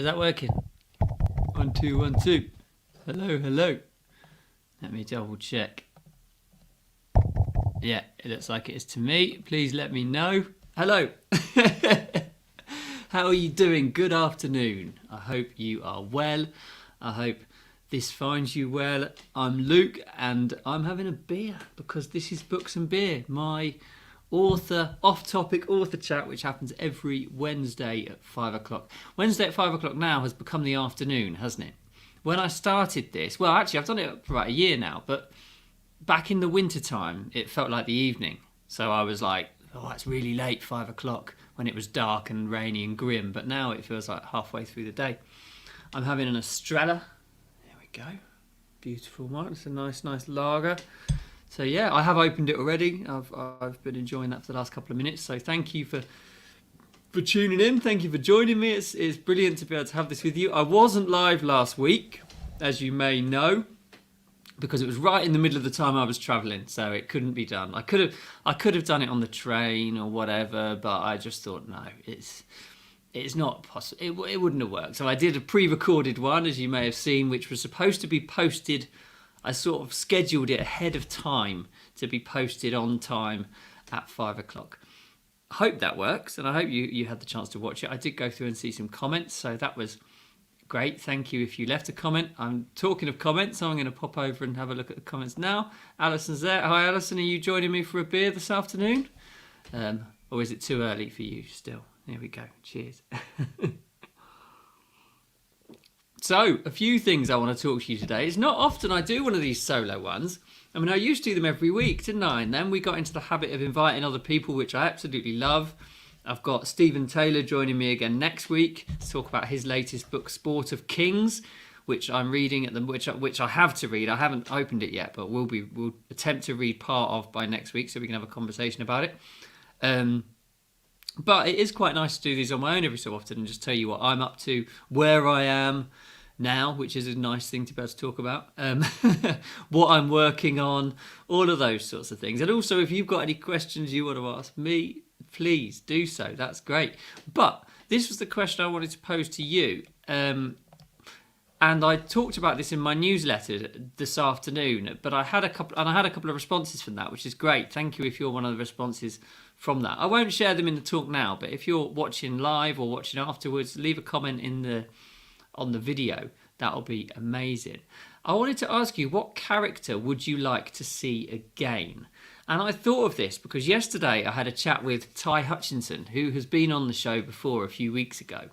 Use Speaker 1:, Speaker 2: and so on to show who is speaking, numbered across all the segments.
Speaker 1: Is that working? 1 2 1 2. Hello, hello. Let me double check. Yeah, it looks like it is to me. Please let me know. Hello. How are you doing? Good afternoon. I hope you are well. I hope this finds you well. I'm Luke and I'm having a beer because this is Books and Beer, my off-topic author chat, which happens every Wednesday at 5 o'clock. Wednesday at 5 o'clock now has become the afternoon, hasn't it? When I started this, well, actually, I've done it for about a year now, but back in the winter time, it felt like the evening. So I was like, oh, it's really late, 5 o'clock, when it was dark and rainy and grim. But now it feels like halfway through the day. I'm having an Estrella. There we go. Beautiful one. It's a nice lager. So yeah, I have opened it already. I've been enjoying that for the last couple of minutes. So thank you for tuning in. Thank you for joining me. It's brilliant to be able to have this with you. I wasn't live last week, as you may know, because it was right in the middle of the time I was travelling, so it couldn't be done. I could have done it on the train or whatever, but I just thought no, it's not possible. It wouldn't have worked. So I did a pre-recorded one, as you may have seen, which was supposed to be posted. I sort of scheduled it ahead of time to be posted on time at 5 o'clock. I hope that works, and I hope you had the chance to watch it. I did go through and see some comments, so that was great. Thank you if you left a comment. I'm talking of comments, so I'm going to pop over and have a look at the comments now. Alison's there. Hi, Alison. Are you joining me for a beer this afternoon? Or is it too early for you still? There we go. Cheers. So, a few things I want to talk to you today. It's not often I do one of these solo ones. I mean, I used to do them every week, didn't I? And then we got into the habit of inviting other people, which I absolutely love. I've got Stephen Taylor joining me again next week to talk about his latest book, Sport of Kings, which I'm reading at the which I have to read. I haven't opened it yet, but we'll attempt to read part of by next week so we can have a conversation about it. But it is quite nice to do these on my own every so often and just tell you what I'm up to, where I am now, which is a nice thing to be able to talk about, what I'm working on, all of those sorts of things. And also, if you've got any questions you want to ask me, please do so. That's great. But this was the question I wanted to pose to you. And I talked about this in my newsletter this afternoon, but I had a couple of responses from that, which is great. Thank you if you're one of the responses from that. I won't share them in the talk now, but if you're watching live or watching afterwards, leave a comment on the video. That'll be amazing. I wanted to ask you, what character would you like to see again? And I thought of this because yesterday I had a chat with Ty Hutchinson, who has been on the show before a few weeks ago.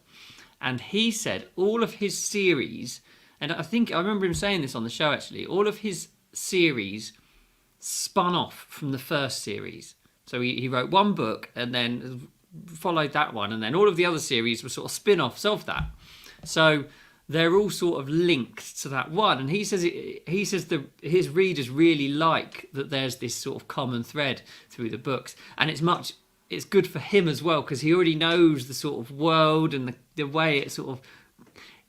Speaker 1: And he said all of his series, and I think I remember him saying this on the show actually, all of his series spun off from the first series. So he wrote one book and then followed that one, and then all of the other series were sort of spin-offs of that. So they're all sort of linked to that one. And he says his readers really like that there's this sort of common thread through the books, and it's good for him as well because he already knows the sort of world and the way it sort of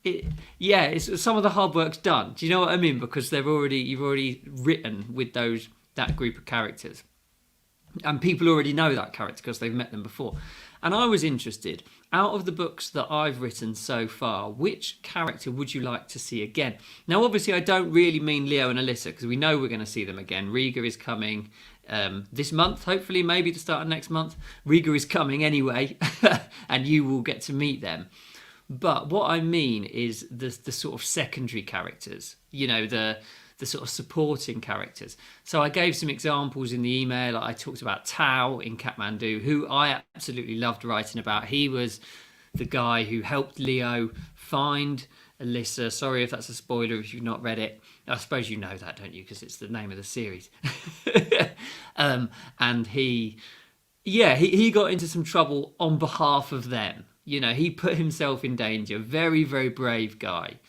Speaker 1: it's some of the hard work's done. Do you know what I mean? Because you've already written with that group of characters. And people already know that character because they've met them before. And I was interested, out of the books that I've written so far, which character would you like to see again? Now, obviously, I don't really mean Leo and Allissa because we know we're going to see them again. Riga is coming this month, hopefully, maybe the start of next month. Riga is coming anyway, and you will get to meet them. But what I mean is the sort of secondary characters, you know, the sort of supporting characters. So I gave some examples in the email. I talked about Tao in Kathmandu, who I absolutely loved writing about. He was the guy who helped Leo find Allissa. Sorry if that's a spoiler if you've not read it. I suppose you know that, don't you? Because it's the name of the series. And he got into some trouble on behalf of them. You know, he put himself in danger. Very, very brave guy.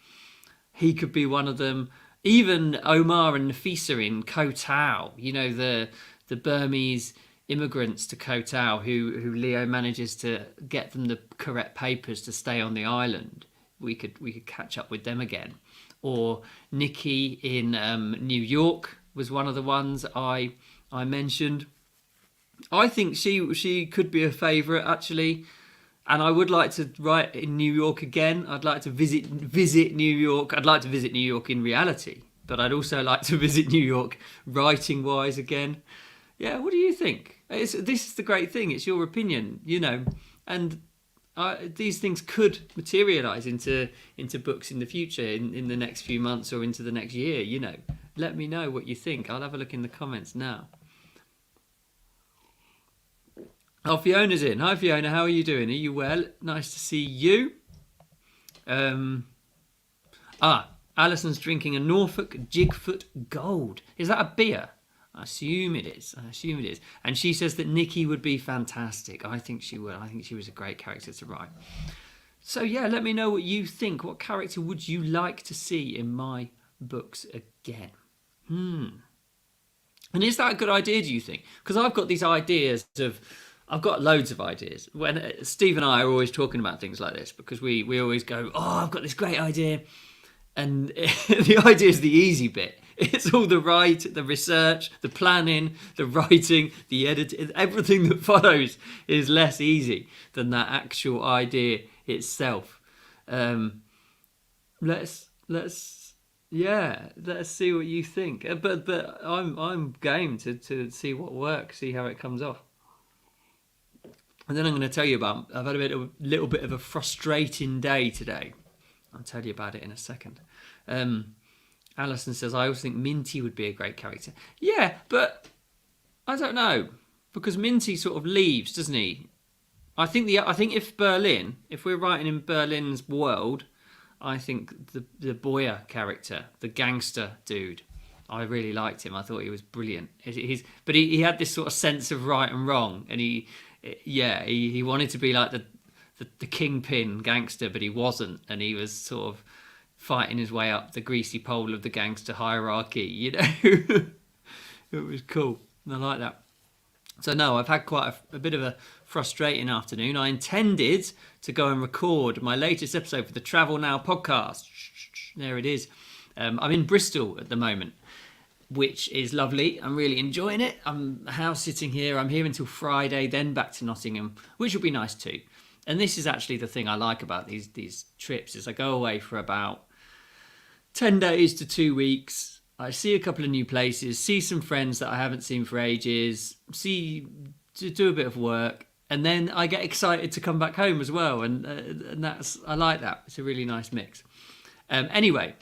Speaker 1: He could be one of them. Even Omar and Nafisa in Koh Tao, you know, the Burmese immigrants to Koh Tao who Leo manages to get them the correct papers to stay on the island. We could catch up with them again. Or Nikki in New York was one of the ones I mentioned. I think she could be a favourite actually. And I would like to write in New York again. I'd like to visit New York. I'd like to visit New York in reality, but I'd also like to visit New York writing-wise again. Yeah, what do you think? This is the great thing. It's your opinion, and these things could materialise into books in the future, in the next few months or into the next year. Let me know what you think. I'll have a look in the comments now. Oh, Fiona's in. Hi, Fiona. How are you doing? Are you well? Nice to see you. Alison's drinking a Norfolk Jigfoot Gold. Is that a beer? I assume it is. And she says that Nikki would be fantastic. I think she would. I think she was a great character to write. So, yeah, let me know what you think. What character would you like to see in my books again? And is that a good idea, do you think? Because I've got these ideas I've got loads of ideas. When Steve and I are always talking about things like this, because we always go, I've got this great idea. And the idea is the easy bit. It's all the research, the planning, the writing, the editing. Everything that follows is less easy than that actual idea itself. Let's see what you think. But I'm game to see what works, see how it comes off. And then I'm going to tell you I've had a little bit of a frustrating day today. I'll tell you about it in a second. Alison says, I also think Minty would be a great character. Yeah, but I don't know. Because Minty sort of leaves, doesn't he? I think if we're writing in Berlin's world, I think the Boyer character, the gangster dude, I really liked him. I thought he was brilliant. But he had this sort of sense of right and wrong, and he wanted to be like the kingpin gangster, but he wasn't, and he was sort of fighting his way up the greasy pole of the gangster hierarchy. It was cool. I like that. So no, I've had quite a bit of a frustrating afternoon. I intended to go and record my latest episode for the Travel Now podcast. There it is. I'm in Bristol at the moment, which is lovely. I'm really enjoying it. I'm house sitting here. I'm here until Friday, then back to Nottingham, which will be nice too. And this is actually the thing I like about these trips, is I go away for about 10 days to 2 weeks. I see a couple of new places, see some friends that I haven't seen for ages, do a bit of work, and then I get excited to come back home as well. And I like that. It's a really nice mix. Anyway,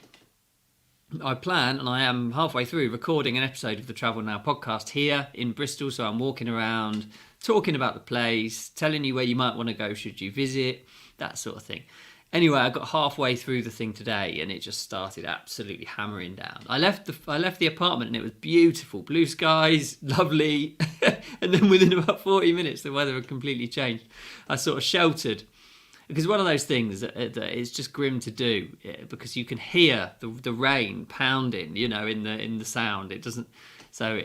Speaker 1: I plan, and I am halfway through recording an episode of the Travel Now podcast here in Bristol. So I'm walking around, talking about the place, telling you where you might want to go should you visit, that sort of thing. Anyway, I got halfway through the thing today, and it just started absolutely hammering down. I left the apartment, and it was beautiful, blue skies, lovely. And then within about 40 minutes, the weather had completely changed. I sort of sheltered, because one of those things that is just grim to do, because you can hear the rain pounding, in the sound. It doesn't, so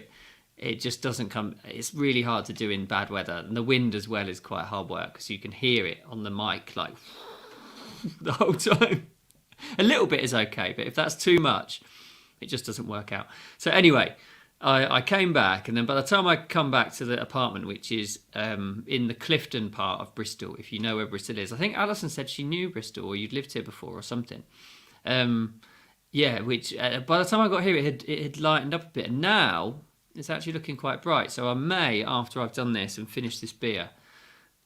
Speaker 1: it just doesn't come. It's really hard to do in bad weather, and the wind as well is quite hard work, because you can hear it on the mic like the whole time. A little bit is okay, but if that's too much, it just doesn't work out. So anyway, I came back, and then by the time I come back to the apartment, which is in the Clifton part of Bristol, if you know where Bristol is. I think Alison said she knew Bristol, or you'd lived here before or something. Which by the time I got here, it had lightened up a bit, and now it's actually looking quite bright. So I may, after I've done this and finished this beer,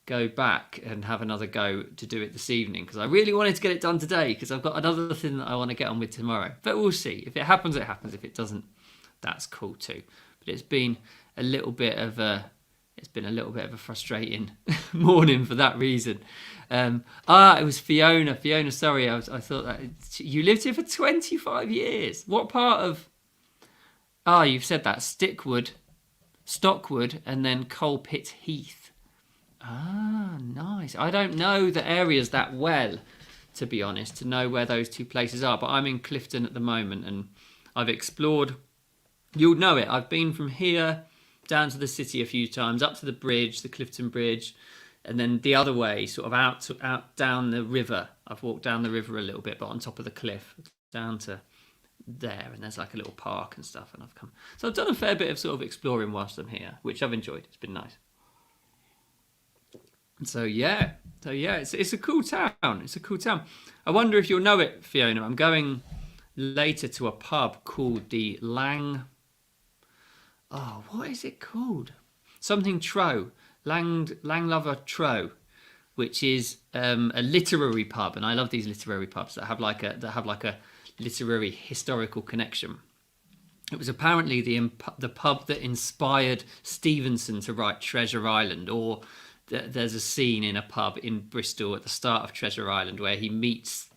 Speaker 1: go back and have another go to do it this evening, because I really wanted to get it done today, because I've got another thing that I want to get on with tomorrow. But we'll see. If it happens, it happens. If it doesn't, that's cool too. But it's been a little bit of a frustrating morning for that reason. It was Fiona. Fiona, sorry, I thought that you lived here for 25 years. What part of? You've said that Stockwood, and then Coalpit Heath. Nice. I don't know the areas that well, to be honest, to know where those two places are. But I'm in Clifton at the moment, and I've explored. You'll know it. I've been from here down to the city a few times, up to the bridge, the Clifton Bridge, and then the other way, sort of out down the river. I've walked down the river a little bit, but on top of the cliff, down to there, and there's like a little park and stuff, and I've come. So I've done a fair bit of sort of exploring whilst I'm here, which I've enjoyed. It's been nice. So yeah, So yeah, it's a cool town. It's a cool town. I wonder if you'll know it, Fiona. I'm going later to a pub called the what is it called? Something Tro. Langlover Tro, which is a literary pub, and I love these literary pubs that have like a literary historical connection. It was apparently the pub that inspired Stevenson to write Treasure Island, or there's a scene in a pub in Bristol at the start of Treasure Island where he meets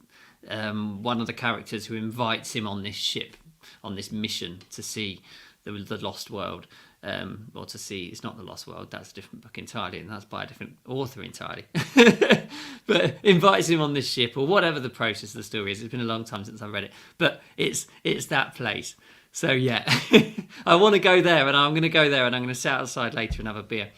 Speaker 1: one of the characters who invites him on this ship, on this mission to see the Lost World, or to see, it's not the Lost World, that's a different book entirely, and that's by a different author entirely. But invites him on this ship, or whatever the process of the story is. It's been a long time since I've read it, but it's that place. So yeah, I want to go there, and I'm going to go there, and I'm going to sit outside later and have a beer.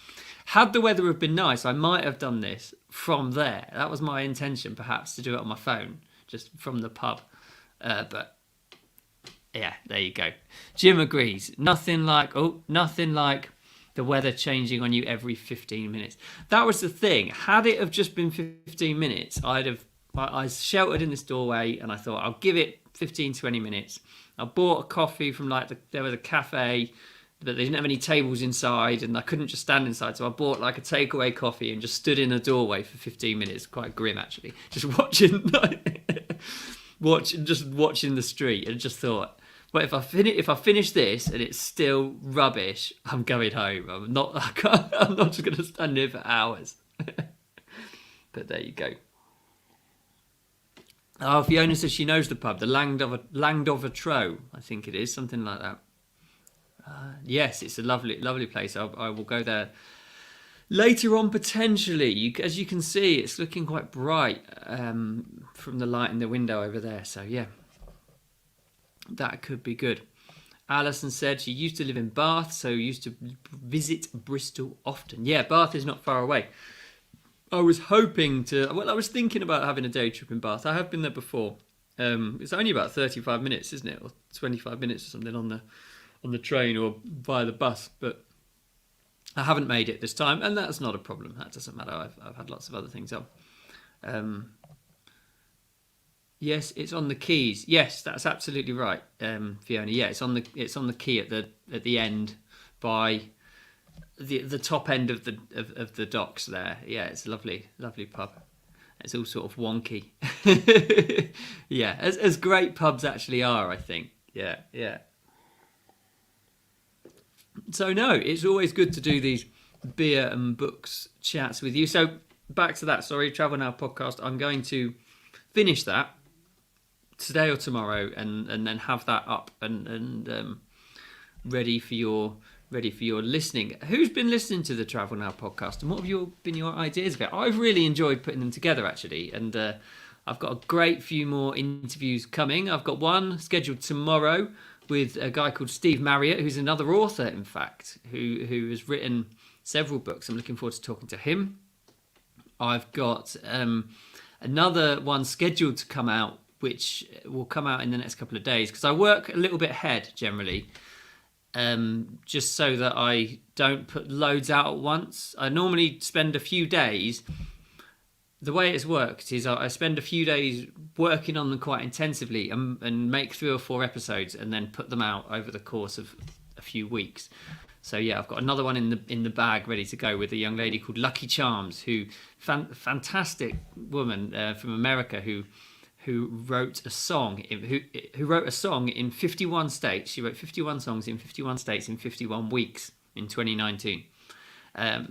Speaker 1: Had the weather have been nice, I might have done this from there. That was my intention, perhaps, to do it on my phone, just from the pub. But yeah, there you go. Jim agrees. Nothing like the weather changing on you every 15 minutes. That was the thing. Had it have just been 15 minutes, I sheltered in this doorway, and I thought I'll give it 15, 20 minutes. I bought a coffee from there was a cafe, but they didn't have any tables inside, and I couldn't just stand inside, so I bought like a takeaway coffee and just stood in a doorway for 15 minutes. Quite grim, actually, just watching the street, and just thought, well, if I finish this and it's still rubbish, I'm going home. I'm not just going to stand here for hours. But there you go. Oh, Fiona says she knows the pub, the Langdover Tro, I think it is, something like that. Yes, it's a lovely place. I will go there later on, potentially. As you can see, it's looking quite bright from the light in the window over there. So yeah, that could be good. Alison said she used to live in Bath, so used to visit Bristol often. Yeah, Bath is not far away. I was thinking about having a day trip in Bath. I have been there before. It's only about 35 minutes, isn't it? Or 25 minutes or something on the train or via the bus. But I haven't made it this time, and that's not a problem. That doesn't matter. I've had lots of other things on. Yes, it's on the quays. Yes, that's absolutely right, Fiona. Yeah, it's on the quay at the end by the top end of the docks there. Yeah, it's a lovely pub. It's all sort of wonky. Yeah, as great pubs actually are, I think. Yeah. So no, it's always good to do these beer and books chats with you. So back to that, Travel Now podcast. I'm going to finish that today or tomorrow, and then have that up and ready for your listening. Who's been listening to the Travel Now podcast, and what have been your ideas of it? I've really enjoyed putting them together, actually, and I've got a great few more interviews coming. I've got one scheduled tomorrow with a guy called Steve Marriott, who's another author, in fact, who has written several books. I'm looking forward to talking to him. I've got another one scheduled to come out, which will come out in the next couple of days, because I work a little bit ahead generally, just so that I don't put loads out at once. I normally spend a few days. The way it's worked is I spend a few days working on them quite intensively and make 3 or 4 episodes, and then put them out over the course of a few weeks. So yeah, I've got another one in the bag ready to go with a young lady called Lucky Charms, fantastic woman from America who wrote a song who wrote a song in 51 states. She wrote 51 songs in 51 states in 51 weeks in 2019.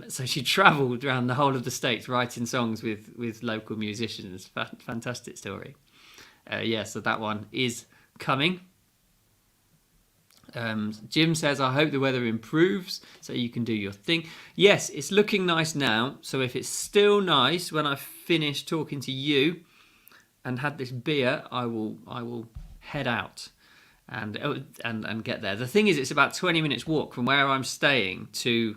Speaker 1: So she travelled around the whole of the states writing songs with local musicians. Fantastic story. So that one is coming. Jim says, I hope the weather improves so you can do your thing. Yes, it's looking nice now. So if it's still nice when I finish talking to you and had this beer, I will head out and get there. The thing is, it's about 20 minutes walk from where I'm staying to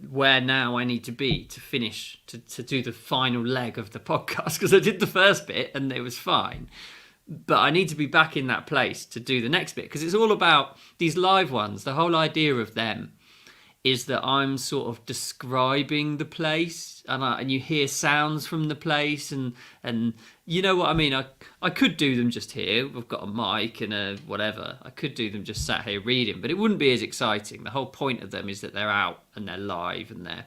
Speaker 1: where now I need to be to finish to do the final leg of the podcast, because I did the first bit and it was fine, but I need to be back in that place to do the next bit, because it's all about these live ones. The whole idea of them is that I'm sort of describing the place, and you hear sounds from the place, and you know what I mean. I could do them just here. We've got a mic and a whatever. I could do them just sat here reading, but it wouldn't be as exciting. The whole point of them is that they're out and they're live and they're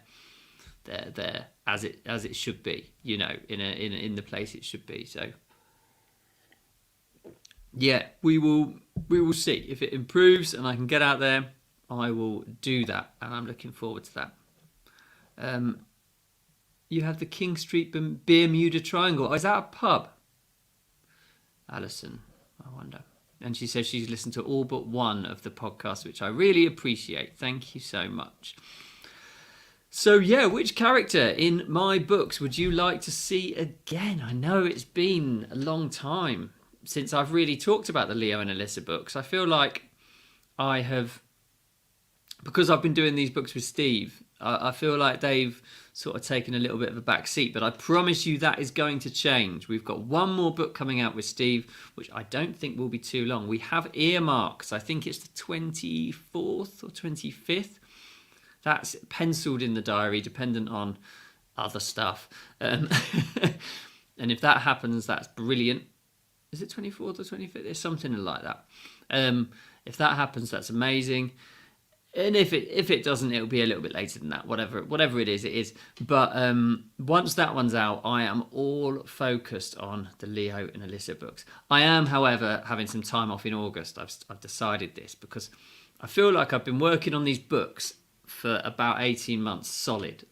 Speaker 1: as it should be, you know, in the place it should be. So yeah, we will see if it improves and I can get out there. I will do that, and I'm looking forward to that. You have the King Street Bermuda Triangle. Oh, is that a pub? Alison, I wonder. And she says she's listened to all but one of the podcasts, which I really appreciate. Thank you so much. So yeah, which character in my books would you like to see again? I know it's been a long time since I've really talked about the Leo and Allissa books. I feel like I have, because I've been doing these books with Steve, I feel like they've sort of taken a little bit of a back seat, but I promise you that is going to change. We've got one more book coming out with Steve, which I don't think will be too long. We have earmarks. I think it's the 24th or 25th. That's penciled in the diary, dependent on other stuff. And if that happens, that's brilliant. Is it 24th or 25th? It's something like that. If that happens, that's amazing. And if it doesn't, it'll be a little bit later than that. Whatever it is. But once that one's out, I am all focused on the Leo and Allissa books. I am, however, having some time off in August. I've decided this because I feel like I've been working on these books for about 18 months solid,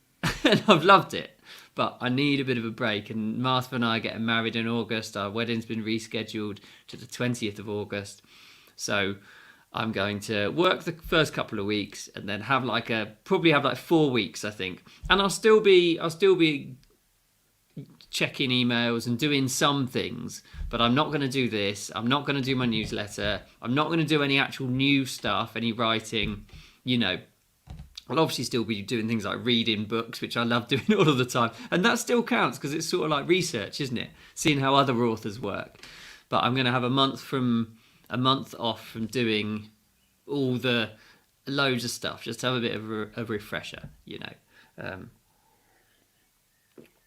Speaker 1: and I've loved it. But I need a bit of a break. And Martha and I are getting married in August. Our wedding's been rescheduled to the 20th of August. So I'm going to work the first couple of weeks and then probably have 4 weeks, I think. And I'll still be checking emails and doing some things, but I'm not going to do this. I'm not going to do my newsletter. I'm not going to do any actual new stuff, any writing, you know. I'll obviously still be doing things like reading books, which I love doing all of the time. And that still counts because it's sort of like research, isn't it? Seeing how other authors work. But I'm going to have a month off from doing all the loads of stuff, just to have a bit of a refresher, you know.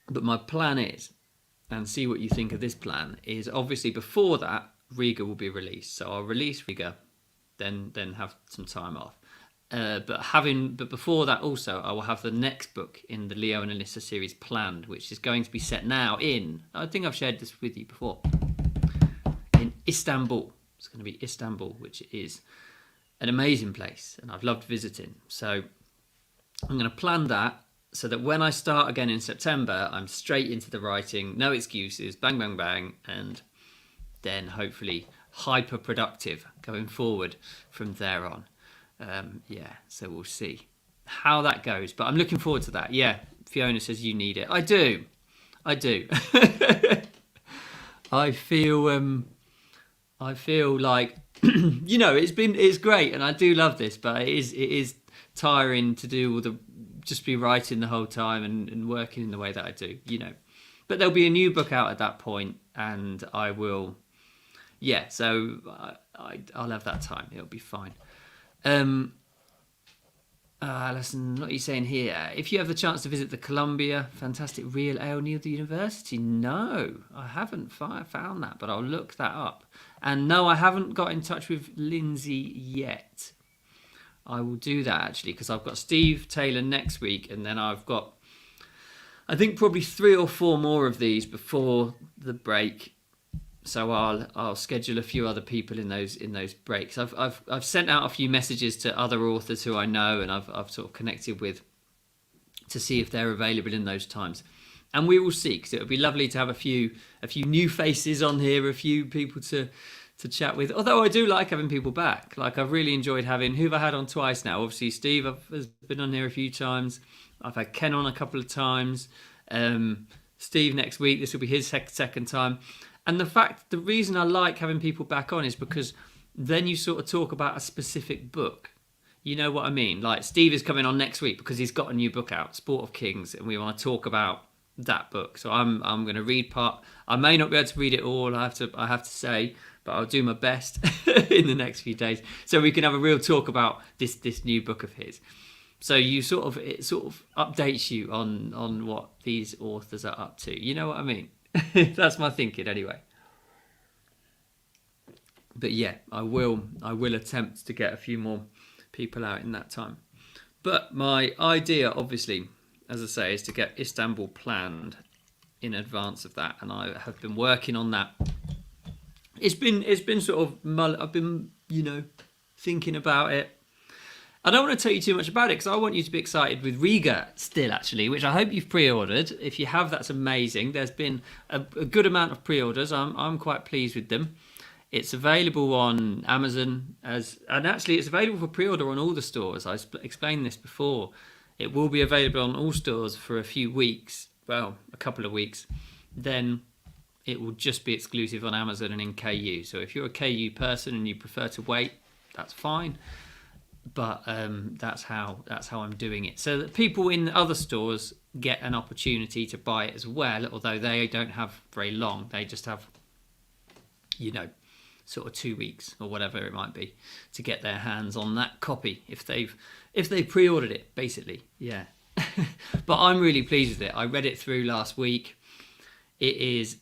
Speaker 1: But my plan is, and see what you think of this plan, is obviously before that, Riga will be released. So I'll release Riga, then have some time off. But before that also, I will have the next book in the Leo and Allissa series planned, which is going to be set now I think I've shared this with you before, in Istanbul. It's going to be Istanbul, which is an amazing place, and I've loved visiting. So I'm going to plan that so that when I start again in September, I'm straight into the writing, no excuses, bang, bang, bang, and then hopefully hyper productive going forward from there on. So we'll see how that goes, but I'm looking forward to that. Yeah, Fiona says you need it. I do. I feel like you know, it's great, and I do love this, but it is tiring to do just be writing the whole time and working in the way that I do, you know. But there'll be a new book out at that point, and I will. Yeah, so I'll have that time. It'll be fine. Listen, what are you saying here? If you have the chance to visit the Columbia Fantastic Real Ale near the university, no, I haven't found that, but I'll look that up. And no, I haven't got in touch with Lindsay yet. I will do that actually, because I've got Steve Taylor next week, and then I've got, I think, probably 3 or 4 more of these before the break. So I'll schedule a few other people in those breaks. I've sent out a few messages to other authors who I know and I've sort of connected with to see if they're available in those times, and we will see, because it would be lovely to have a few new faces on here, a few people to chat with. Although I do like having people back. Like, I've really enjoyed having, who've I had on twice now? Obviously Steve has been on here a few times. I've had Ken on a couple of times. Steve next week. This will be his second time. And the reason I like having people back on is because then you sort of talk about a specific book. You know what I mean? Like, Steve is coming on next week because he's got a new book out, Sport of Kings, and we want to talk about that book. So I'm going to read part. I may not be able to read it all, I have to say, but I'll do my best in the next few days so we can have a real talk about this new book of his. So it sort of updates you on what these authors are up to. You know what I mean? That's my thinking anyway. But yeah, I will attempt to get a few more people out in that time. But my idea, obviously, as I say, is to get Istanbul planned in advance of that, and I have been working on that. It's been sort of, I've been, thinking about it. I don't want to tell you too much about it because I want you to be excited with Riga still, actually, which I hope you've pre-ordered. If you have, that's amazing. There's been a good amount of pre-orders. I'm quite pleased with them. It's available on Amazon and actually it's available for pre-order on all the stores. I explained this before. It will be available on all stores for a few weeks, well, a couple of weeks. Then it will just be exclusive on Amazon and in KU. So if you're a KU person and you prefer to wait, that's fine. But that's how I'm doing it, so that people in other stores get an opportunity to buy it as well. Although they don't have very long, they just have, sort of 2 weeks or whatever it might be to get their hands on that copy if they pre-ordered it, basically. Yeah. But I'm really pleased with it. I read it through last week. It's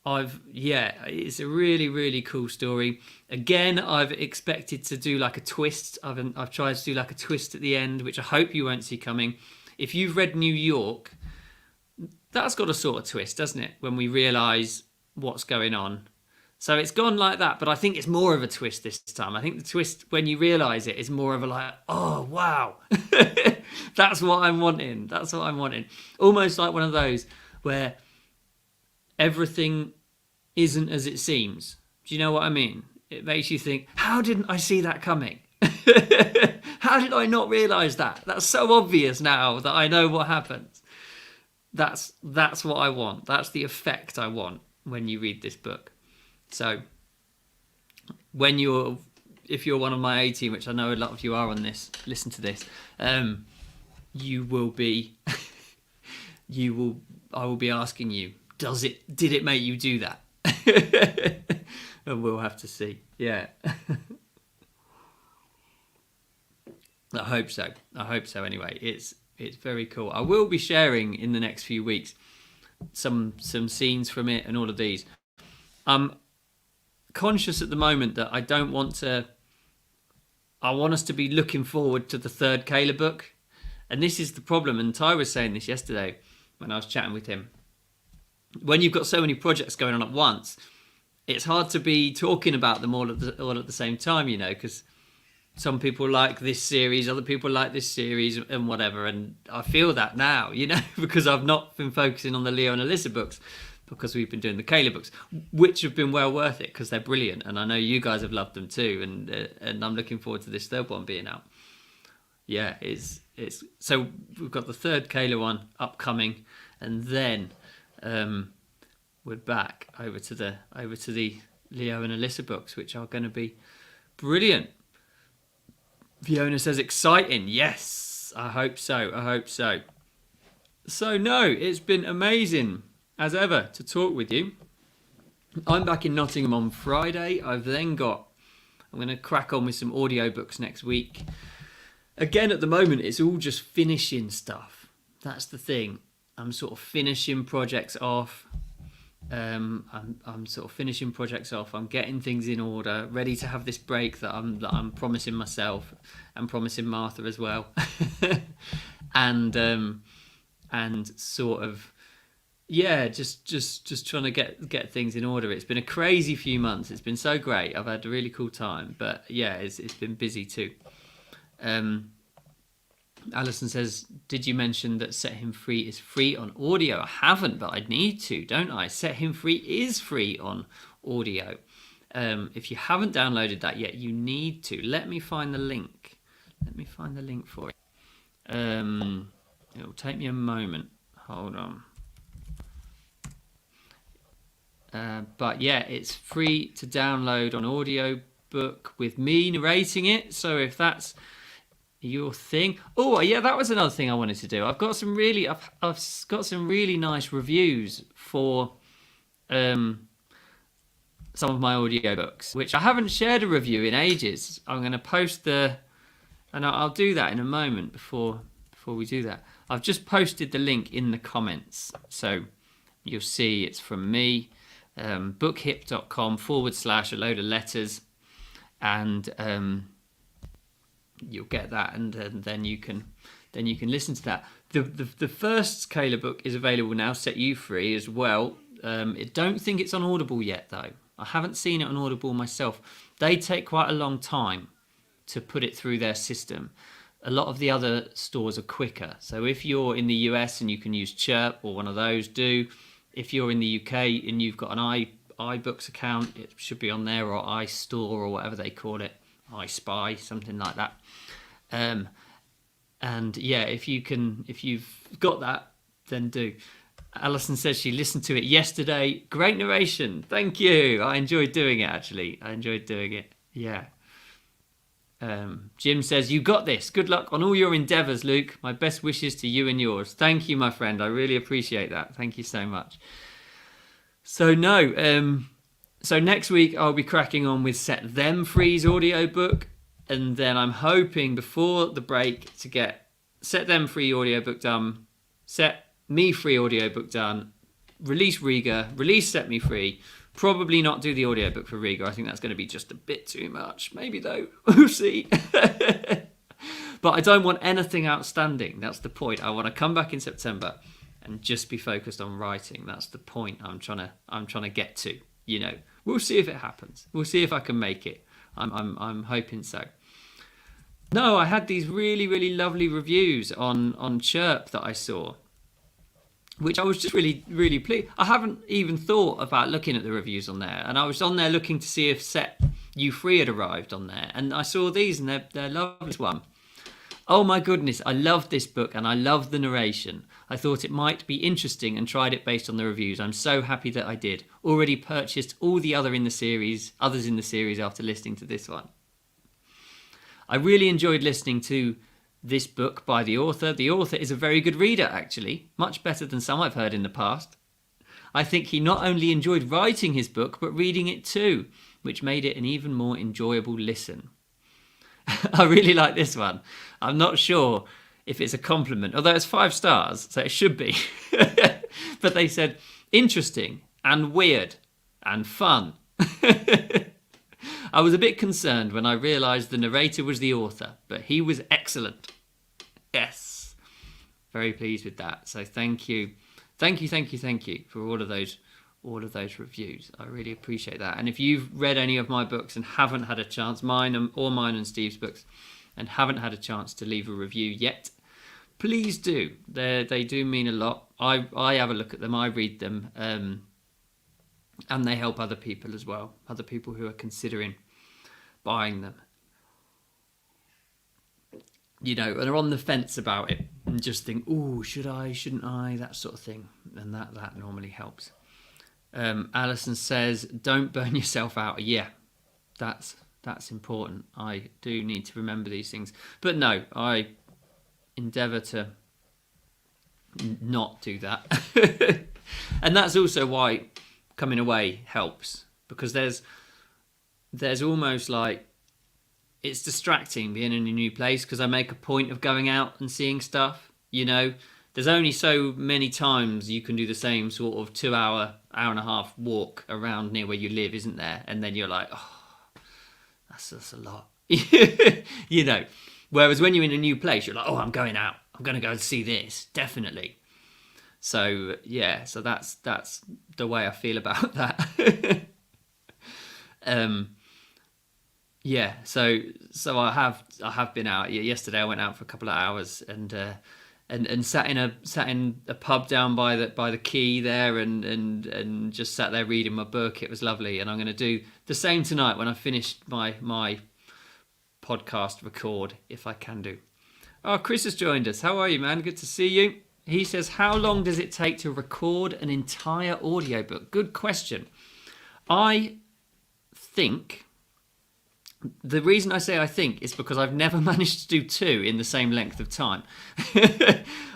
Speaker 1: a really, really cool story. Again, I've expected to do like a twist. I've tried to do like a twist at the end, which I hope you won't see coming. If you've read New York, that's got a sort of twist, doesn't it? When we realise what's going on. So it's gone like that, but I think it's more of a twist this time. I think the twist, when you realise it, is more of a like, oh, wow. That's what I'm wanting. That's what I'm wanting. Almost like one of those where everything isn't as it seems. Do you know what I mean? It makes you think, how didn't I see that coming? How did I not realise that? That's so obvious now that I know what happens. That's what I want. That's the effect I want when you read this book. So if you're one of my A team, which I know a lot of you are on this, listen to this, you will be, I will be asking you, did it make you do that? And we'll have to see. Yeah. I hope so anyway. It's very cool. I will be sharing in the next few weeks some scenes from it and all of these. I'm conscious at the moment that I want us to be looking forward to the third Kayla book. And this is the problem, and Ty was saying this yesterday when I was chatting with him. When you've got so many projects going on at once, it's hard to be talking about them all at the same time, because some people like this series, other people like this series and whatever. And I feel that now, because I've not been focusing on the Leo and Allissa books, because we've been doing the Kayla books, which have been well worth it because they're brilliant. And I know you guys have loved them too. And I'm looking forward to this third one being out. Yeah, it's so we've got the third Kayla one upcoming, and then we're back over to the Leo and Allissa books, which are going to be brilliant. Fiona says exciting. Yes, I hope so. So no, it's been amazing as ever to talk with you. I'm back in Nottingham on Friday. I'm going to crack on with some audiobooks next week. Again, at the moment, it's all just finishing stuff. That's the thing. I'm sort of finishing projects off. I'm sort of finishing projects off. I'm getting things in order, ready to have this break that I'm promising myself and promising Martha as well. and sort of, yeah, just trying to get things in order. It's been a crazy few months. It's been so great. I've had a really cool time, but yeah, it's been busy too. Alison says, did you mention that Set Him Free is free on audio? I haven't, but I need to, don't I? Set Him Free is free on audio. If you haven't downloaded that yet, you need to. Let me find the link. For it. It'll take me a moment. Hold on. But yeah, it's free to download on audiobook with me narrating it. So if that's your thing. Oh yeah, that was another thing I wanted to do. I've got some really nice reviews for some of my audiobooks, which I haven't shared a review in ages. I'm going to post the And I'll do that in a moment before we do that. I've just posted the link in the comments, so you'll see it's from me, bookhip.com/a load of letters, and you'll get that, and then you can listen to that. The first Scalar book is available now, Set You Free, as well. I don't think it's on Audible yet, though. I haven't seen it on Audible myself. They take quite a long time to put it through their system. A lot of the other stores are quicker. So if you're in the US and you can use Chirp or one of those, do. If you're in the UK and you've got an iBooks account, it should be on there, or iStore, or whatever they call it, iSpy, something like that. And yeah, if you've got that, then do. Alison says she listened to it yesterday. Great narration. Thank you. I enjoyed doing it, actually. I enjoyed doing it. Yeah. Jim says, you got this. Good luck on all your endeavours, Luke. My best wishes to you and yours. Thank you, my friend. I really appreciate that. Thank you so much. So next week I'll be cracking on with Set Them Free's audiobook. And then I'm hoping before the break to get Set Them Free audiobook done, Set Me Free audiobook done, release Riga, release Set Me Free. Probably not do the audiobook for Riga. I think that's going to be just a bit too much. Maybe though. We'll see. But I don't want anything outstanding. That's the point. I want to come back in September and just be focused on writing. That's the point I'm trying to get to. You know, we'll see if it happens. We'll see if I can make it. I'm hoping so. No, I had these really, really lovely reviews on Chirp that I saw, which I was just really, really pleased. I haven't even thought about looking at the reviews on there. And I was on there looking to see if Set You Free had arrived on there. And I saw these, and they're lovely. This one. Oh my goodness, I loved this book and I loved the narration. I thought it might be interesting and tried it based on the reviews. I'm so happy that I did. Already purchased all the others in the series after listening to this one. I really enjoyed listening to this book by the author. The author is a very good reader, actually. Much better than some I've heard in the past. I think he not only enjoyed writing his book, but reading it too, which made it an even more enjoyable listen. I really like this one. I'm not sure if it's a compliment, although it's 5 stars, so it should be. But they said, interesting and weird and fun. I was a bit concerned when I realised the narrator was the author, but he was excellent. Yes. Very pleased with that. So thank you. Thank you for all of those reviews. I really appreciate that. And if you've read any of my books and haven't had a chance, mine and Steve's books, and haven't had a chance to leave a review yet, please do. They do mean a lot. I have a look at them, I read them, and they help other people as well, other people who are considering buying them. You know, and are on the fence about it and just think, oh, should I, shouldn't I, that sort of thing. And that normally helps. Alison says, don't burn yourself out. Yeah, that's important. I do need to remember these things. But no, I endeavour to not do that. And that's also why coming away helps, because there's almost like, it's distracting being in a new place, because I make a point of going out and seeing stuff. You know, there's only so many times you can do the same sort of 2 hour and a half walk around near where you live, isn't there? And then you're like, oh, that's a lot. You know, whereas when you're in a new place, you're like, oh, I'm going out. I'm going to go and see this, definitely. So yeah, so that's the way I feel about that. Yeah, so I have been out. Yesterday I went out for a couple of hours and sat in a pub down by the quay there and just sat there reading my book. It was lovely, and I'm going to do the same tonight when I finished my podcast record, if I can do. Oh, Chris has joined us. How are you, man? Good to see you. He says, how long does it take to record an entire audiobook? Good question. I think, the reason I say I think is because I've never managed to do 2 in the same length of time.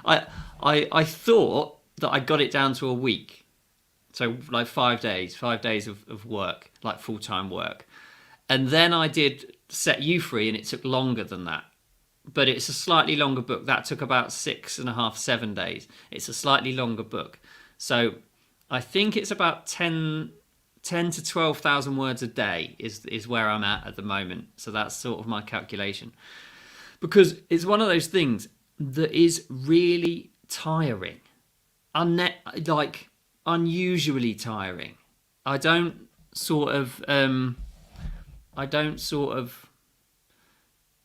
Speaker 1: I thought that I got it down to a week. So like 5 days of work, like full-time work. And then I did Set You Free, and it took longer than that. but it's a slightly longer book. That took about 6.5, 7 days. It's a slightly longer book. So I think it's about 10 to 12,000 words a day is where I'm at the moment. So that's sort of my calculation. Because it's one of those things that is really tiring. Like unusually tiring. I don't sort of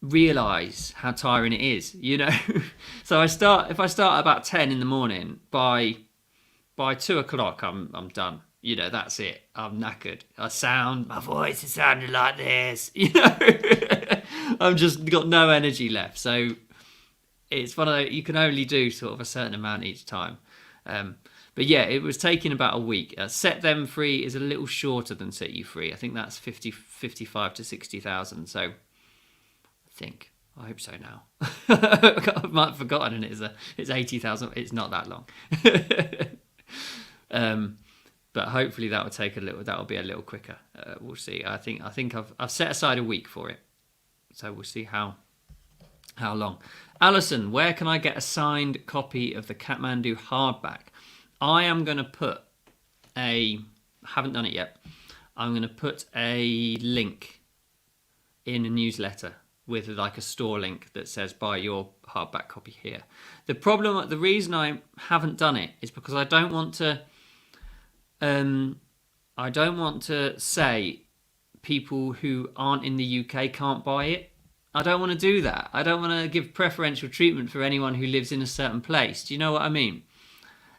Speaker 1: realize how tiring it is, you know. So if I start about 10 in the morning, by 2 o'clock I'm done. You know, that's it. I'm knackered. My voice is sounding like this, you know. I've just got no energy left. So it's one of those, you can only do sort of a certain amount each time. But yeah, it was taking about a week. Set Them Free is a little shorter than Set You Free. I think that's 55 to 60,000. So I hope so now. I might have forgotten, and it's 80,000. It's not that long. But hopefully that'll be a little quicker. We'll see. I think I've set aside a week for it. So we'll see how long. Alison, where can I get a signed copy of the Kathmandu hardback? I am going to put I haven't done it yet. I'm going to put a link in a newsletter with like a store link that says buy your hardback copy here. The reason I haven't done it is because I don't want to say people who aren't in the UK can't buy it. I don't want to do that. I don't want to give preferential treatment for anyone who lives in a certain place. Do you know what I mean?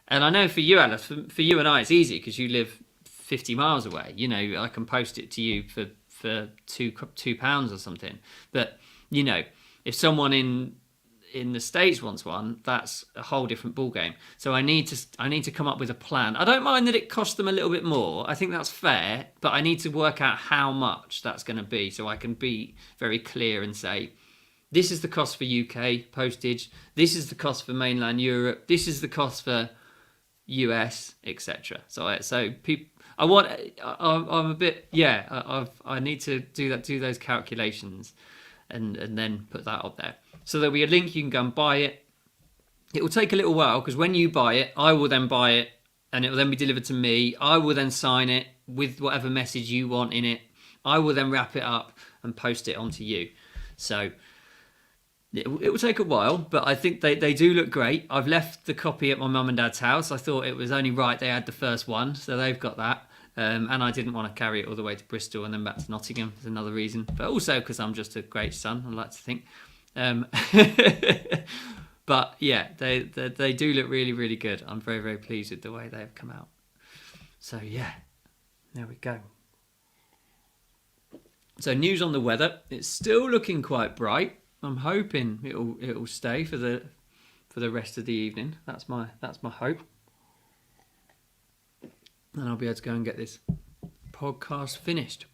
Speaker 1: And I know for you, Alice, for you and I, it's easy because you live 50 miles away. You know, I can post it to you for £2 or something. But, you know, if someone in the States wants one, that's a whole different ballgame. So I need to come up with a plan. I don't mind that it costs them a little bit more. I think that's fair, but I need to work out how much that's going to be so I can be very clear and say, this is the cost for UK postage, this is the cost for mainland Europe, this is the cost for US, etc. So people, I'm a bit, I need to do those calculations and then put that up there. So there'll be a link, you can go and buy it. It will take a little while because when you buy it, I will then buy it and it will then be delivered to me. I will then sign it with whatever message you want in it. I will then wrap it up and post it onto you. So it will take a while, but I think they do look great. I've left the copy at my mum and dad's house. I thought it was only right they had the first one, so they've got that. And I didn't want to carry it all the way to Bristol and then back to Nottingham. There's another reason, but also because I'm just a great son, I like to think. But yeah, they do look really, really good. I'm very, very pleased with the way they have come out. So yeah, there we go. So news on the weather. It's still looking quite bright. I'm hoping it'll stay for the rest of the evening. That's my hope. And I'll be able to go and get this podcast finished.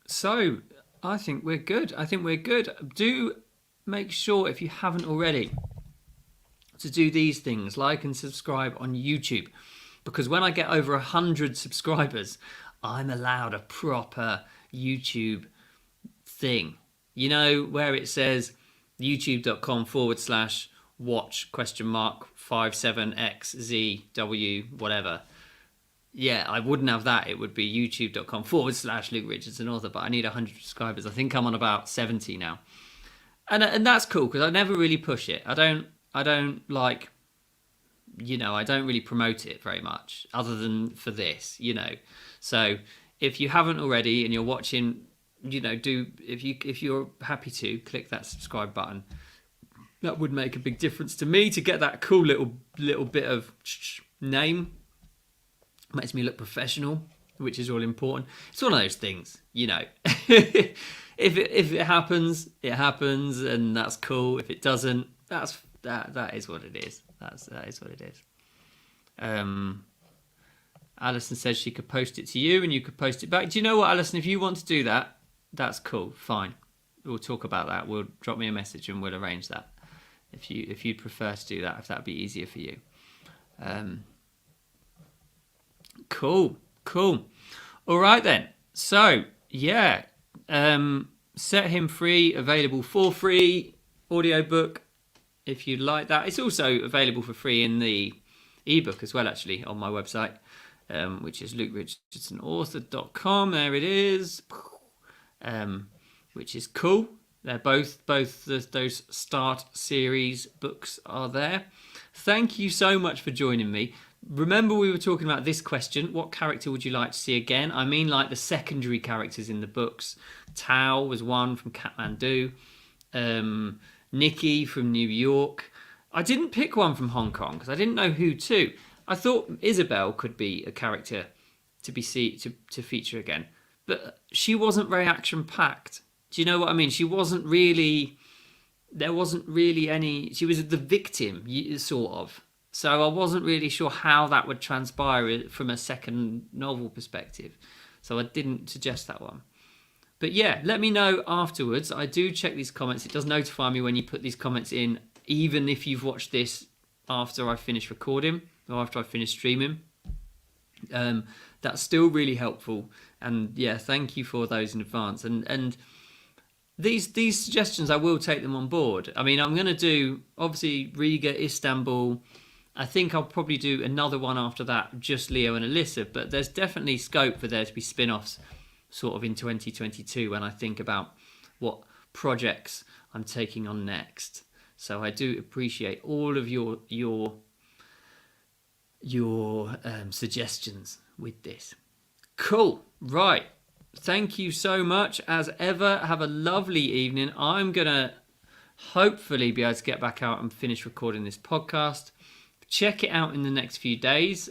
Speaker 1: So I think we're good. Do make sure, if you haven't already, to do these things, like and subscribe on YouTube, because when I get over 100 subscribers, I'm allowed a proper YouTube thing. You know, where it says youtube.com/watch?57xzw whatever. Yeah, I wouldn't have that. It would be youtube.com/Luke Richardson author, but I need 100 subscribers. I think I'm on about 70 now. And that's cool because I never really push it. I don't like, you know, I don't really promote it very much other than for this, you know. So if you haven't already and you're watching, you know, if you're happy to click that subscribe button. That would make a big difference to me to get that cool little bit of name. Makes me look professional, which is all important. It's one of those things, you know. if it happens, it happens, and that's cool. If it doesn't, that is what it is. That is what it is. Alison says she could post it to you, and you could post it back. Do you know what, Alison? If you want to do that, that's cool. Fine. We'll talk about that. We'll drop me a message and we'll arrange that. If you'd prefer to do that, if that'd be easier for you. Cool. All right then. So yeah, Set Him Free, available for free audiobook if you like that. It's also available for free in the ebook as well, actually, on my website, which is lukerichardsonauthor.com. There it is, which is cool. They're both those Start series books are there. Thank you so much for joining me. Remember, we were talking about this question: what character would you like to see again? I mean, like the secondary characters in the books. Tao was one from Kathmandu. Nikki from New York. I didn't pick one from Hong Kong because I didn't know who to. I thought Isabel could be a character to feature again, but she wasn't very action packed. Do you know what I mean? She wasn't really. There wasn't really any. She was the victim, sort of. So I wasn't really sure how that would transpire from a second novel perspective. So I didn't suggest that one. But yeah, let me know afterwards. I do check these comments. It does notify me when you put these comments in, even if you've watched this after I finish recording or after I finish streaming. That's still really helpful. And yeah, thank you for those in advance. And these suggestions, I will take them on board. I mean, I'm going to do, obviously, Riga, Istanbul. I think I'll probably do another one after that, just Leo and Allissa. But there's definitely scope for there to be spin-offs sort of in 2022 when I think about what projects I'm taking on next. So I do appreciate all of your suggestions with this. Cool. Right. Thank you so much. As ever, have a lovely evening. I'm going to hopefully be able to get back out and finish recording this podcast. Check it out in the next few days.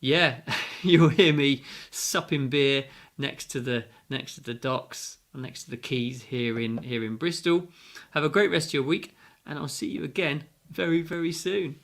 Speaker 1: Yeah, you'll hear me supping beer next to the docks, next to the quays here in Bristol. Have a great rest of your week, and I'll see you again very, very soon.